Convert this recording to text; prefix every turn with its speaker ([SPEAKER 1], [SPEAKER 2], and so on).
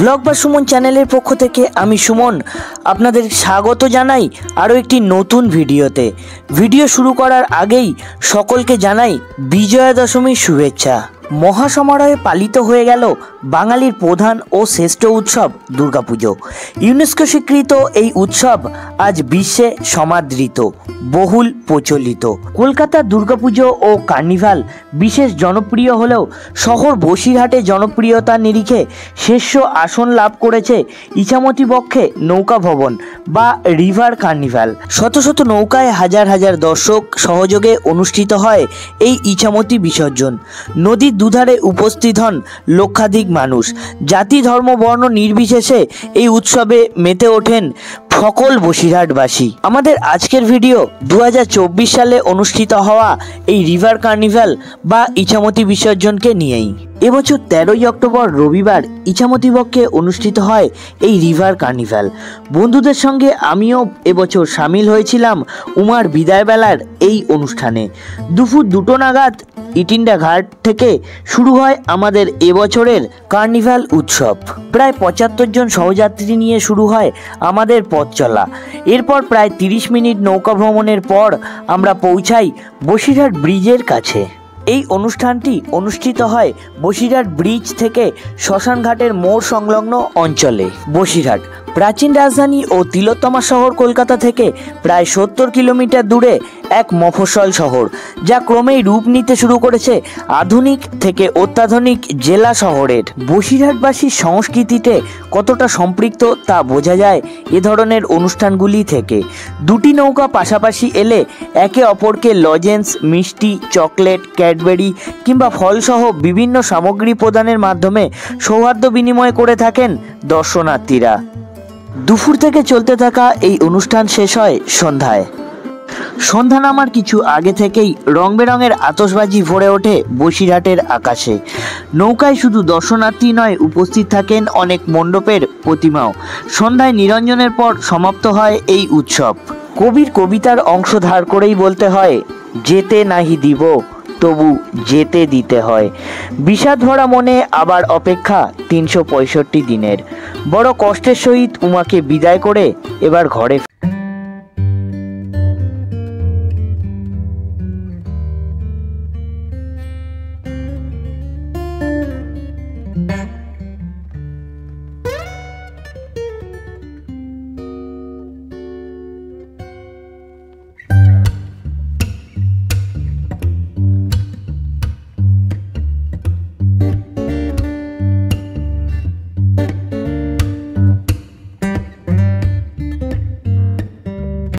[SPEAKER 1] Blog বা সুমন চ্যানেলের পক্ষ থেকে আমি সুমন আপনাদের স্বাগত জানাই আরও একটি নতুন ভিডিওতে। ভিডিও শুরু করার আগেই সকলকে জানাই বিজয়া দশমীর শুভেচ্ছা। মহাসমারোহে পালিত হয়ে গেল বাঙালির প্রধান ও শ্রেষ্ঠ উৎসব দুর্গাপুজো। ইউনেস্কো স্বীকৃত এই উৎসব আজ বিশ্বে সমাদৃত, বহুল প্রচলিত। কলকাতার দুর্গাপুজো ও কার্নিভাল বিশেষ জনপ্রিয় হলেও শহর বসিরহাটে জনপ্রিয়তার নিরিখে শীর্ষ আসন লাভ করেছে ইছামতি বক্ষে নৌকা ভবন বা রিভার কার্নিভাল। শত শত নৌকায় হাজার হাজার দর্শক সহযোগে অনুষ্ঠিত হয় এই ইছামতি বিসর্জন। নদীর দুধারে উপস্থিত হন লক্ষাধিক মানুষ। জাতি ধর্ম বর্ণ নির্বিশেষে এই উৎসবে মেতে ওঠেন সকল বসিরহাটবাসী। আমাদের আজকের ভিডিও 2024 সালে অনুষ্ঠিত হওয়া এই রিভার কার্নিভাল বা ইছামতি বিসর্জনকে নিয়েই। এবছর 13ই অক্টোবর রবিবার ইছামতি বক্ষে অনুষ্ঠিত হয় এই রিভার কার্নিভাল। বন্ধুদের সঙ্গে আমিও এবছর সামিল হয়েছিলাম উমার বিদায়বেলার এই অনুষ্ঠানে। দুপুর 2টো নাগাদ ইটিন্ডা ঘাট থেকে শুরু হয় আমাদের এবছরের কার্নিভাল উৎসব। প্রায় 75 জন সহযাত্রী নিয়ে শুরু হয় আমাদের পথ চলা। এরপর প্রায় 30 মিনিট নৌকা ভ্রমণের পর আমরা পৌঁছাই বসিরহাট ব্রিজের কাছে। এই অনুষ্ঠানটি অনুষ্ঠিত হয় বসিরহাট ব্রিজ থেকে শ্মশানঘাটের মোড় সংলগ্ন অঞ্চলে। বসিরহাট প্রাচীন রাজধানী ও তিলোত্তমা শহর কলকাতা থেকে প্রায় 70 কিলোমিটার দূরে এক মফস্বল শহর, যা ক্রমেই রূপ নিতে শুরু করেছে আধুনিক থেকে অত্যাধুনিক জেলা শহরের। বসিরহাটবাসীর সংস্কৃতিতে কতটা সম্পৃক্ত তা বোঝা যায় এ ধরনের অনুষ্ঠানগুলি থেকে। দুটি নৌকা পাশাপাশি এলে একে অপরকে লজেন্স, মিষ্টি, চকলেট, ক্যাডবেরি কিংবা ফলসহ বিভিন্ন সামগ্রী প্রদানের মাধ্যমে সৌহার্দ্য বিনিময় করে থাকেন দর্শনার্থীরা। দুপুর থেকে চলতে থাকা এই অনুষ্ঠান শেষ হয় সন্ধ্যায়। সন্ধ্যা নামার কিছু আগে থেকেই রং বেরঙের আতশবাজি ভরে ওঠে বসিরহাটের আকাশে। নৌকায় শুধু দর্শনার্থী নয়, উপস্থিত থাকেন অনেক মণ্ডপের প্রতিমাও। সন্ধ্যায় নিরঞ্জনের পর সমাপ্ত হয় এই উৎসব। কবির কবিতার অংশ ধার করেই বলতে হয়, যেতে নাহি দিব তবু যেতে দিতে হয়। বিষাদ ভরা মনে আবার অপেক্ষা 365 দিনের। বড় কষ্টের সহিত উমাকে বিদায় করে এবার ঘরে